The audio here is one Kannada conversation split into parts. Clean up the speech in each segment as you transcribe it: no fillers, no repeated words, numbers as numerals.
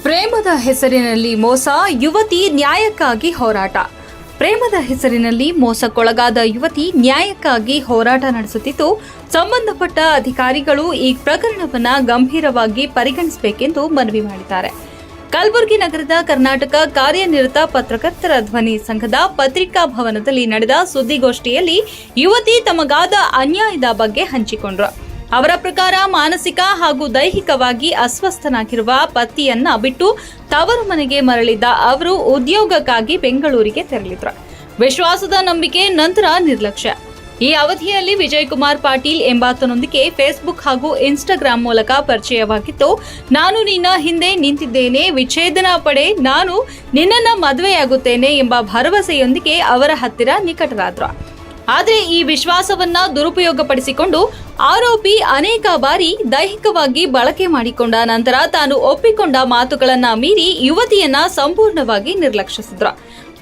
ಪ್ರೇಮದ ಹೆಸರಿನಲ್ಲಿ ಮೋಸ, ಯುವತಿ ನ್ಯಾಯಕ್ಕಾಗಿ ಹೋರಾಟ. ಪ್ರೇಮದ ಹೆಸರಿನಲ್ಲಿ ಮೋಸಕ್ಕೊಳಗಾದ ಯುವತಿ ನ್ಯಾಯಕ್ಕಾಗಿ ಹೋರಾಟ ನಡೆಸುತ್ತಿದ್ದು, ಸಂಬಂಧಪಟ್ಟ ಅಧಿಕಾರಿಗಳು ಈ ಪ್ರಕರಣವನ್ನು ಗಂಭೀರವಾಗಿ ಪರಿಗಣಿಸಬೇಕೆಂದು ಮನವಿ ಮಾಡಿದ್ದಾರೆ. ಕಲಬುರಗಿ ನಗರದ ಕರ್ನಾಟಕ ಕಾರ್ಯನಿರತ ಪತ್ರಕರ್ತರ ಧ್ವನಿ ಸಂಘದ ಪತ್ರಿಕಾ ಭವನದಲ್ಲಿ ನಡೆದ ಸುದ್ದಿಗೋಷ್ಠಿಯಲ್ಲಿ ಯುವತಿ ತಮಗಾದ ಅನ್ಯಾಯದ ಬಗ್ಗೆ ಹಂಚಿಕೊಂಡರು. ಅವರ ಪ್ರಕಾರ ಮಾನಸಿಕ ಹಾಗೂ ದೈಹಿಕವಾಗಿ ಅಸ್ವಸ್ಥನಾಗಿರುವ ಪತಿಯನ್ನ ಬಿಟ್ಟು ತವರು ಮನೆಗೆ ಮರಳಿದ್ದ ಅವರು ಉದ್ಯೋಗಕ್ಕಾಗಿ ಬೆಂಗಳೂರಿಗೆ ತೆರಳಿದ್ರು. ವಿಶ್ವಾಸದ ನಂಬಿಕೆ ನಂತರ ನಿರ್ಲಕ್ಷ್ಯ. ಈ ಅವಧಿಯಲ್ಲಿ ವಿಜಯಕುಮಾರ್ ಪಾಟೀಲ್ ಎಂಬಾತನೊಂದಿಗೆ ಫೇಸ್ಬುಕ್ ಹಾಗೂ ಇನ್ಸ್ಟಾಗ್ರಾಂ ಮೂಲಕ ಪರಿಚಯವಾಗಿತ್ತು. ನಾನು ನಿನ್ನ ಹಿಂದೆ ನಿಂತಿದ್ದೇನೆ, ವಿಚ್ಛೇದನ ಪಡೆ, ನಾನು ನಿನ್ನನ್ನ ಮದುವೆಯಾಗುತ್ತೇನೆ ಎಂಬ ಭರವಸೆಯೊಂದಿಗೆ ಅವರ ಹತ್ತಿರ ನಿಕಟರಾದ್ರು. ಆದರೆ ಈ ವಿಶ್ವಾಸವನ್ನ ದುರುಪಯೋಗಪಡಿಸಿಕೊಂಡು ಆರೋಪಿ ಅನೇಕ ಬಾರಿ ದೈಹಿಕವಾಗಿ ಬಳಕೆ ಮಾಡಿಕೊಂಡ ನಂತರ ತಾನು ಒಪ್ಪಿಕೊಂಡ ಮಾತುಗಳನ್ನ ಮೀರಿ ಯುವತಿಯನ್ನ ಸಂಪೂರ್ಣವಾಗಿ ನಿರ್ಲಕ್ಷಿಸಿದ್ರು.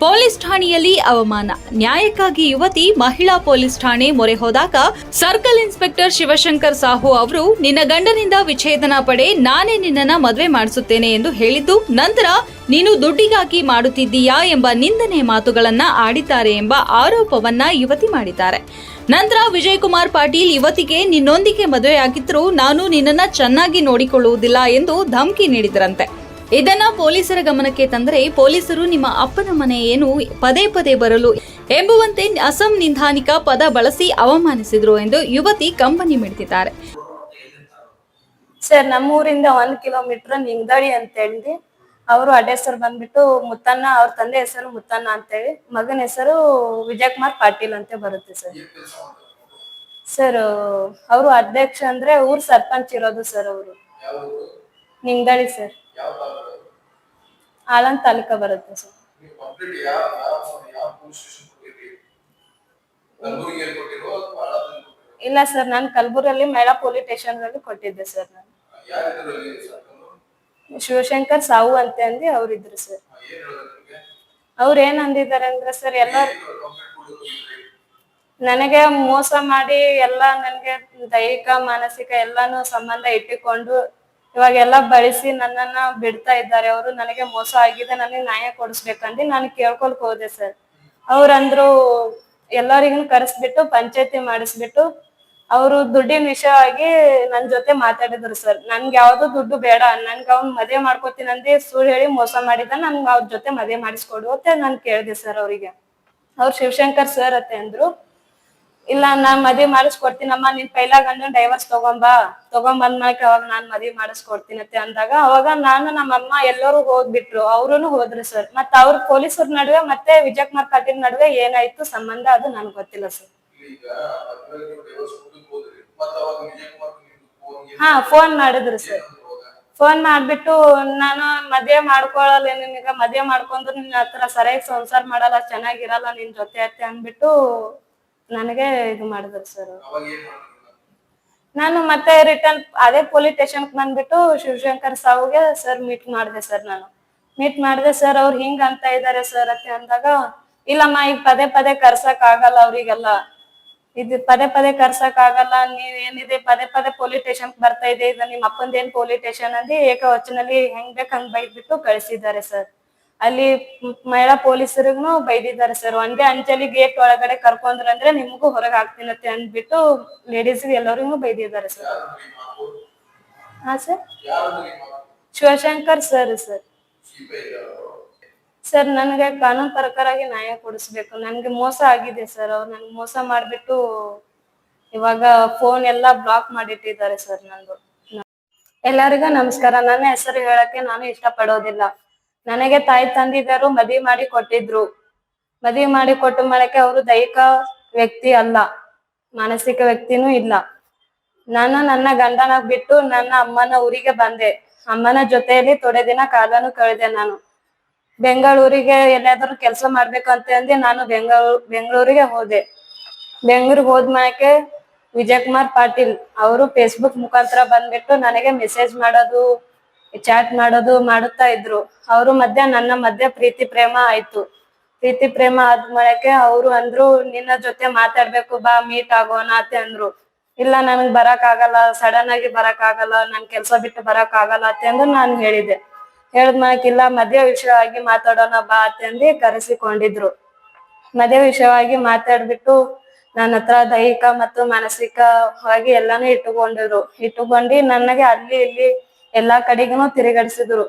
ಪೊಲೀಸ್ ಠಾಣೆಯಲ್ಲಿ ಅವಮಾನ. ನ್ಯಾಯಕ್ಕಾಗಿ ಯುವತಿ ಮಹಿಳಾ ಪೊಲೀಸ್ ಠಾಣೆ ಮೊರೆ ಹೋದಾಗ ಸರ್ಕಲ್ ಇನ್ಸ್ಪೆಕ್ಟರ್ ಶಿವಶಂಕರ್ ಸಾಹು ಅವರು ನಿನ್ನ ಗಂಡನಿಂದ ವಿಚ್ಛೇದನ ಪಡೆ, ನಾನೇ ನಿನ್ನನ್ನ ಮದುವೆ ಮಾಡಿಸುತ್ತೇನೆ ಎಂದು ಹೇಳಿದ್ದು, ನಂತರ ನೀನು ದುಡ್ಡಿಗಾಗಿ ಮಾಡುತ್ತಿದ್ದೀಯಾ ಎಂಬ ನಿಂದನೆ ಮಾತುಗಳನ್ನ ಆಡಿದ್ದಾರೆ ಎಂಬ ಆರೋಪವನ್ನ ಯುವತಿ ಮಾಡಿದ್ದಾರೆ. ನಂತರ ವಿಜಯಕುಮಾರ್ ಪಾಟೀಲ್ ಯುವತಿಗೆ ನಿನ್ನೊಂದಿಗೆ ಮದುವೆಯಾಗಿದ್ದರೂ ನಾನು ನಿನ್ನನ್ನ ಚೆನ್ನಾಗಿ ನೋಡಿಕೊಳ್ಳುವುದಿಲ್ಲ ಎಂದು ಧಮಕಿ ನೀಡಿದರಂತೆ. ಇದನ್ನ ಪೊಲೀಸರ ಗಮನಕ್ಕೆ ತಂದರೆ ಪೊಲೀಸರು ನಿಮ್ಮ ಅಪ್ಪನ ಮನೆ ಏನು ಪದೇ ಪದೇ ಬರಲು ಎಂಬುವಂತೆ ಅಸಂವಿಧಾನಿಕ ಪದ ಬಳಸಿ ಅವಮಾನಿಸಿದ್ರು ಎಂದು ಯುವತಿ ಕಂಬನಿ ಮಿಡಿದಿದ್ದಾರೆ. ಸರ್, ನಮ್ಮೂರಿಂದ 1 ಕಿಲೋಮೀಟರ್ ನಿಂಗದಳ್ಳಿ ಅಂತ ಹೇಳಿ ಅವರು ಹೆಸರು ಬಂದ್ಬಿಟ್ಟು ಮುತ್ತಣ್ಣ, ಅವ್ರ ತಂದೆ ಹೆಸರು ಮುತ್ತಣ್ಣ ಅಂತೇಳಿ, ಮಗನ ಹೆಸರು ವಿಜಯಕುಮಾರ್ ಪಾಟೀಲ್ ಅಂತ ಬರುತ್ತೆ ಸರ್. ಸರ್, ಅವರು ಅಧ್ಯಕ್ಷ ಅಂದ್ರೆ ಊರ್ ಸರ್ಪಂಚ್ ಇರೋದು ಸರ್. ಅವರು ನಿಂಗದಳ್ಳಿ ಸರ್, ಆಳಂದ್ ತಾಲೂಕ ಬರುತ್ತೆ ಸರ್. ಇಲ್ಲ ಸರ್, ನಾನು ಕಲಬುರಗಿಯಲ್ಲಿ ಮಹಿಳಾ ಪೊಲೀಸ್ ಸ್ಟೇಷನ್ ಅಲ್ಲಿ ಕೊಟ್ಟಿದ್ದೆ ಸರ್. ನಾನು ಶಿವಶಂಕರ್ ಸಾವು ಅಂತ ಅಂದಿ ಅವ್ರಿದ್ರು ಸರ್. ಅವ್ರ ಏನ್ ಅಂದಿದ್ದಾರೆ ಅಂದ್ರೆ ಸರ್, ಎಲ್ಲ ನನಗೆ ಮೋಸ ಮಾಡಿ ಎಲ್ಲ ನನ್ಗೆ ದೈಹಿಕ ಮಾನಸಿಕ ಎಲ್ಲಾನು ಸಂಬಂಧ ಇಟ್ಟುಕೊಂಡು ಇವಾಗೆಲ್ಲ ಬಳಸಿ ನನ್ನನ್ನ ಬಿಡ್ತಾ ಇದ್ದಾರೆ. ಅವರು ನನಗೆ ಮೋಸ ಆಗಿದೆ, ನನಗೆ ನ್ಯಾಯ ಕೊಡಿಸ್ಬೇಕಂದು ನಾನು ಕೇಳ್ಕೊಳಕ್ ಹೋದೆ ಸರ್. ಅವ್ರಂದ್ರು ಎಲ್ಲರಿಗೂ ಕರೆಸ್ಬಿಟ್ಟು ಪಂಚಾಯತಿ ಮಾಡಿಸ್ಬಿಟ್ಟು ಅವರು ದುಡ್ಡಿನ ವಿಷಯವಾಗಿ ನನ್ ಜೊತೆ ಮಾತಾಡಿದ್ರು ಸರ್. ನನ್ಗೆ ಯಾವ್ದು ದುಡ್ಡು ಬೇಡ, ನನ್ಗೆ ಅವ್ನ್ ಮದುವೆ ಮಾಡ್ಕೋತೀನಂದಿ ಸುಳ್ಳು ಹೇಳಿ ಮೋಸ ಮಾಡಿದ, ನನ್ಗೆ ಅವ್ರ ಜೊತೆ ಮದುವೆ ಮಾಡಿಸ್ಕೊಡು ಅಂತ ನಾನ್ ಕೇಳಿದೆ ಸರ್ ಅವ್ರಿಗೆ. ಅವ್ರು ಶಿವಶಂಕರ್ ಸರ್ ಅತ್ತೆ ಅಂದ್ರು, ಇಲ್ಲ ನಾನ್ ಮದ್ವಿ ಮಾಡಿಸ್ಕೊಡ್ತೀನಮ್ಮ, ನಿನ್ ಪೈಲಾ ಗಂಡನ್ ಡೈವರ್ಸ್ ತಗೊಂಬಂದ್ಮೇಲೆ ಅವಾಗ ನಾನ್ ಮದ್ವಿ ಮಾಡಿಸ್ಕೊಡ್ತೀನತ್ತೆ ಅಂದಾಗ, ಅವಾಗ ನಾನು ನಮ್ಮಮ್ಮ ಎಲ್ಲರೂ ಹೋಗ್ಬಿಟ್ರು, ಅವ್ರುನು ಹೋದ್ರು ಸರ್. ಮತ್ತ ಅವ್ರ ಪೊಲೀಸರ ನಡುವೆ ಮತ್ತೆ ವಿಜಯಕುಮಾರ್ ಪಾಟೀಲ್ ನಡುವೆ ಏನಾಯ್ತು ಸಂಬಂಧ ಅದು ನನ್ಗೆ ಗೊತ್ತಿಲ್ಲ ಸರ್. ಹಾ, ಫೋನ್ ಮಾಡಿದ್ರು ಸರ್. ಫೋನ್ ಮಾಡ್ಬಿಟ್ಟು ನಾನು ಮದ್ವೆ ಮಾಡ್ಕೊಳಲ್ಲ, ನಿನಗ ಮದ್ವೆ ಮಾಡ್ಕೊಂಡ್ರು ನಿನ್ ಹತ್ರ ಸರಿಯಾಗಿ ಸಂಸಾರ ಮಾಡಲ್ಲ, ಚೆನ್ನಾಗಿರಲ್ಲ ನಿನ್ ಜೊತೆ ಅತ್ತೆ ಅಂದ್ಬಿಟ್ಟು ನನಗೆ ಇದು ಮಾಡಿದ್ರು ಸರ್. ನಾನು ಮತ್ತೆ ರಿಟರ್ನ್ ಅದೇ ಪೊಲೀಸ್ ಸ್ಟೇಷನ್ ಬಂದ್ಬಿಟ್ಟು ಶಿವಶಂಕರ್ ಸಾವುಗೆ ಸರ್ ಮೀಟ್ ಮಾಡಿದೆ ಸರ್. ನಾನು ಮೀಟ್ ಮಾಡಿದೆ ಸರ್. ಅವ್ರು ಹಿಂಗ ಅಂತ ಇದಾರೆ ಸರ್ ಅತ್ತೆ ಅಂದಾಗ, ಇಲ್ಲಮ್ಮ ಈಗ ಪದೇ ಪದೇ ಕರ್ಸಕ್ ಆಗಲ್ಲ, ಅವ್ರಿಗೆಲ್ಲ ಇದು ಪದೇ ಪದೇ ಕರ್ಸಕ್ ಆಗಲ್ಲ, ನೀವ್ ಏನಿದೆ ಪದೇ ಪದೇ ಪೊಲೀಸ್ ಸ್ಟೇಷನ್ ಬರ್ತಾ ಇದೆ, ಇದು ನಿಮ್ ಅಪ್ಪಂದೇನ್ ಪೊಲೀಸ್ ಸ್ಟೇಷನ್ ಅಂದಿ ಏಕವಚನಲ್ಲಿ ಹೆಂಗ್ ಬೇಕ್ ಹಂಗ್ ಬೈದ್ಬಿಟ್ಟು ಕಳಿಸಿದ್ದಾರೆ ಸರ್. ಅಲ್ಲಿ ಮಹಿಳಾ ಪೊಲೀಸರಿಗೂ ಬೈದಿದ್ದಾರೆ ಸರ್. ಒಂದೇ ಅಂಜಲಿ ಗೇಟ್ ಒಳಗಡೆ ಕರ್ಕೊಂಡ್ರಂದ್ರೆ ನಿಮ್ಗೂ ಹೊರಗೆ ಹಾಕ್ತೀನತ್ತೆ ಅಂದ್ಬಿಟ್ಟು ಲೇಡೀಸ್ಗೆ ಎಲ್ಲರಿಗೂ ಬೈದಿದ್ದಾರೆ ಸರ್. ಹಾ ಸರ್, ಶಿವಶಂಕರ್ ಸರ್. ಸರ್, ನನಗೆ ಕಾನೂನು ಪ್ರಕಾರವಾಗಿ ನ್ಯಾಯ ಕೊಡಿಸ್ಬೇಕು. ನನ್ಗೆ ಮೋಸ ಆಗಿದೆ ಸರ್. ಅವ್ರು ನನ್ಗೆ ಮೋಸ ಮಾಡ್ಬಿಟ್ಟು ಇವಾಗ ಫೋನ್ ಎಲ್ಲಾ ಬ್ಲಾಕ್ ಮಾಡಿಟ್ಟಿದ್ದಾರೆ ಸರ್. ನಂದು ಎಲ್ಲರಿಗೂ ನಮಸ್ಕಾರ. ನನ್ನ ಹೆಸರು ಹೇಳಕ್ಕೆ ನಾನು ಇಷ್ಟ ಪಡೋದಿಲ್ಲ. ನನಗೆ ತಾಯಿ ತಂದಿದ್ದರು ಮದ್ವಿ ಮಾಡಿ ಕೊಟ್ಟಿದ್ರು. ಮದ್ವಿ ಮಾಡಿ ಕೊಟ್ಟ ಮಾಡಕ್ಕೆ ಅವರು ದೈಹಿಕ ವ್ಯಕ್ತಿ ಅಲ್ಲ, ಮಾನಸಿಕ ವ್ಯಕ್ತಿನೂ ಇಲ್ಲ. ನಾನು ನನ್ನ ಗಂಡನ ಬಿಟ್ಟು ನನ್ನ ಅಮ್ಮನ ಊರಿಗೆ ಬಂದೆ. ಅಮ್ಮನ ಜೊತೆಯಲ್ಲಿ ಥೋಡೆ ದಿನ ಕಾಲನು ಕಳೆದೆ. ನಾನು ಬೆಂಗಳೂರಿಗೆ ಎಲ್ಲಾದ್ರೂ ಕೆಲಸ ಮಾಡ್ಬೇಕಂತ ಅಂದಿ ನಾನು ಬೆಂಗಳೂರಿಗೆ ಹೋದೆ. ಬೆಂಗಳೂರಿಗೆ ಹೋದ್ಮೇಲೆ ವಿಜಯಕುಮಾರ್ ಪಾಟೀಲ್ ಅವರು ಫೇಸ್ಬುಕ್ ಮುಖಾಂತರ ಬಂದ್ಬಿಟ್ಟು ನನಗೆ ಮೆಸೇಜ್ ಮಾಡೋದು, ಚಾಟ್ ಮಾಡೋದು ಮಾಡುತ್ತಾ ಇದ್ರು. ಅವರು ನನ್ನ ಮಧ್ಯ ಪ್ರೀತಿ ಪ್ರೇಮ ಆಯ್ತು. ಪ್ರೀತಿ ಪ್ರೇಮ ಆದ್ಮೇಲೆ ಅವರು ಅಂದ್ರು, ನಿನ್ನ ಜೊತೆ ಮಾತಾಡ್ಬೇಕು, ಬಾ ಮೀಟ್ ಆಗೋಣ ಅಂತ ಅಂದ್ರು. ಇಲ್ಲ ನನಗ್ ಬರಕ್ ಆಗಲ್ಲ, ಸಡನ್ ಆಗಿ ಬರಕ್ ಆಗಲ್ಲ, ನನ್ ಕೆಲ್ಸ ಬಿಟ್ಟು ಬರಕ್ ಆಗಲ್ಲ ಅಂತ ನಾನು ಹೇಳಿದೆ. ಹೇಳಿದ್ಮೇಲೆ ಮದುವೆ ವಿಷಯವಾಗಿ ಮಾತಾಡೋಣ ಬಾ ಅಂತಂದು ಕರೆಸಿಕೊಂಡಿದ್ರು. ಮದುವೆ ವಿಷಯವಾಗಿ ಮಾತಾಡ್ಬಿಟ್ಟು ನನ್ನ ಹತ್ರ ದೈಹಿಕ ಮತ್ತು ಮಾನಸಿಕವಾಗಿ ಎಲ್ಲಾನು ಇಟ್ಟುಕೊಂಡು ನನಗೆ ಅಲ್ಲಿ ಇಲ್ಲಿ ಎಲ್ಲಾ ಕಡೆಗೂ ತಿರುಗಾಡಿಸಿದ್ರು.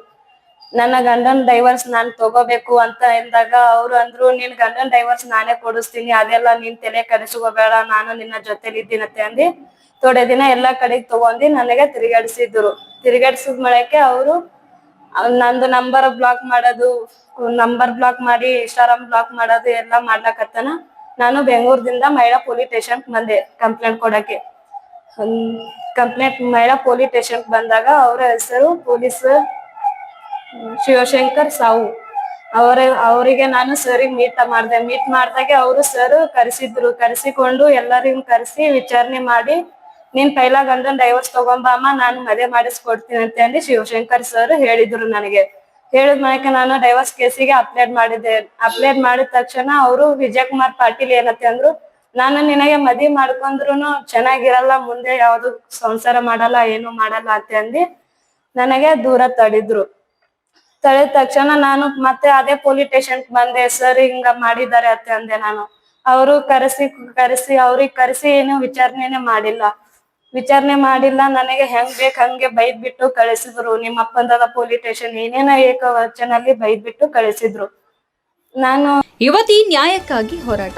ನನ್ನ ಗಂಡನ್ ಡೈವರ್ಸ್ ನಾನ್ ತಗೋಬೇಕು ಅಂತ ಎಂದಾಗ ಅವ್ರು ಅಂದ್ರು, ನಿನ್ ಗಂಡನ್ ಡೈವರ್ಸ್ ನಾನೇ ಕೊಡಿಸ್ತೀನಿ, ಅದೆಲ್ಲ ನೀನ್ ತಲೆ ಕೆಡಿಸ್ಕೋಬೇಡ, ನಾನು ನಿನ್ನ ಜೊತೆಲಿ ಇದ್ದೀನತ್ತೆ ಅಂದಿ ಥೋಡೆ ದಿನ ಎಲ್ಲಾ ಕಡೆಗೆ ತಗೊಂಡು ನನಗೆ ತಿರುಗಾಡಿಸಿದ ಮಳಕ್ಕೆ ಅವರು ನಂದು ನಂಬರ್ ಬ್ಲಾಕ್ ಮಾಡಿ ಇನ್ಸ್ಟಾಗ್ರಾಮ್ ಬ್ಲಾಕ್ ಮಾಡೋದು ಎಲ್ಲಾ ಮಾಡ್ಲಕತ್ತನ. ನಾನು ಬೆಂಗಳೂರದಿಂದ ಮಹಿಳಾ ಪೊಲೀಸ್ ಸ್ಟೇಷನ್ ಬಂದೆ ಕಂಪ್ಲೇಂಟ್ ಕೊಡಕ್ಕೆ. ಮಹಿಳಾ ಪೊಲೀಸ್ ಸ್ಟೇಷನ್ ಬಂದಾಗ ಅವರ ಹೆಸರು ಪೊಲೀಸ್ ಶಿವಶಂಕರ್ ಸಾವು. ಅವರಿಗೆ ನಾನು ಸರಿಗೆ ಮೀಟ್ ಮಾಡಿದಾಗ ಅವರು ಸರ್ ಕರೆಸಿಕೊಂಡು ಎಲ್ಲರಿಗೂ ಕರೆಸಿ ವಿಚಾರಣೆ ಮಾಡಿ, ನೀನ್ ಪೈಲಾ ಗಂಡನ್ ಡೈವರ್ಸ್ ತಗೊಂಬಮ್ಮ, ನಾನು ಮದುವೆ ಮಾಡಿಸ್ಕೊಡ್ತೀನಿ ಅಂತ ಅಂದು ಶಿವಶಂಕರ್ ಸರ್ ಹೇಳಿದ್ರು ನನಗೆ. ಹೇಳಿದ ಮೇಲೆ ನಾನು ಡೈವರ್ಸ್ ಕೇಸಿಗೆ ಅಪ್ಲೈ ಮಾಡಿದ ತಕ್ಷಣ ಅವರು ವಿಜಯ್ ಕುಮಾರ್ ಪಾಟೀಲ್ ಏನತ್ತೆ ಅಂದ್ರು, ನಾನು ನಿನಗೆ ಮದ್ವಿ ಮಾಡ್ಕೊಂಡ್ರು ಚೆನ್ನಾಗಿರಲ್ಲ, ಮುಂದೆ ಯಾವ್ದು ಸಂಸಾರ ಮಾಡಲ್ಲ, ಏನು ಮಾಡಲ್ಲ ಅಂತ ಅಂದಿ ನನಗೆ ದೂರ ತಡೆದ ತಕ್ಷಣ ನಾನು ಮತ್ತೆ ಅದೇ ಪೊಲೀಸ್ ಸ್ಟೇಷನ್ ಬಂದೆ. ಸರ್ ಹಿಂಗ ಮಾಡಿದ್ದಾರೆ ಅಂತ ಅಂದೆ ನಾನು. ಅವರು ಅವ್ರಿಗೆ ಕರೆಸಿ ಏನು ವಿಚಾರಣೆ ಮಾಡಿಲ್ಲ. ನನಗೆ ಹೆಂಗ್ ಬೇಕ್ ಹಂಗೆ ಬೈದ್ಬಿಟ್ಟು ಕಳಿಸಿದ್ರು. ನಿಮ್ಮ ಅಪ್ಪಂದದ ಪೊಲೀಸ್ ಸ್ಟೇಷನ್ ಏನೇನೋ ಏಕವಚನಲ್ಲಿ ಬೈದ್ಬಿಟ್ಟು ಕಳಿಸಿದ್ರು. ಯುವತಿ ನ್ಯಾಯಕ್ಕಾಗಿ ಹೋರಾಟ.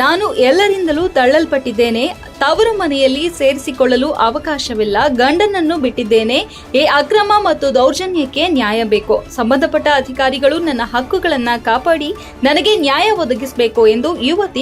ನಾನು ಎಲ್ಲರಿಂದಲೂ ತಳ್ಳಲ್ಪಟ್ಟಿದ್ದೇನೆ, ತವರು ಮನೆಯಲ್ಲಿ ಸೇರಿಸಿಕೊಳ್ಳಲು ಅವಕಾಶವಿಲ್ಲ, ಗಂಡನನ್ನು ಬಿಟ್ಟಿದ್ದೇನೆ, ಈ ಅಕ್ರಮ ಮತ್ತು ದೌರ್ಜನ್ಯಕ್ಕೆ ನ್ಯಾಯ ಬೇಕು. ಸಂಬಂಧಪಟ್ಟ ಅಧಿಕಾರಿಗಳು ನನ್ನ ಹಕ್ಕುಗಳನ್ನ ಕಾಪಾಡಿ ನನಗೆ ನ್ಯಾಯ ಒದಗಿಸಬೇಕು ಎಂದು ಯುವತಿ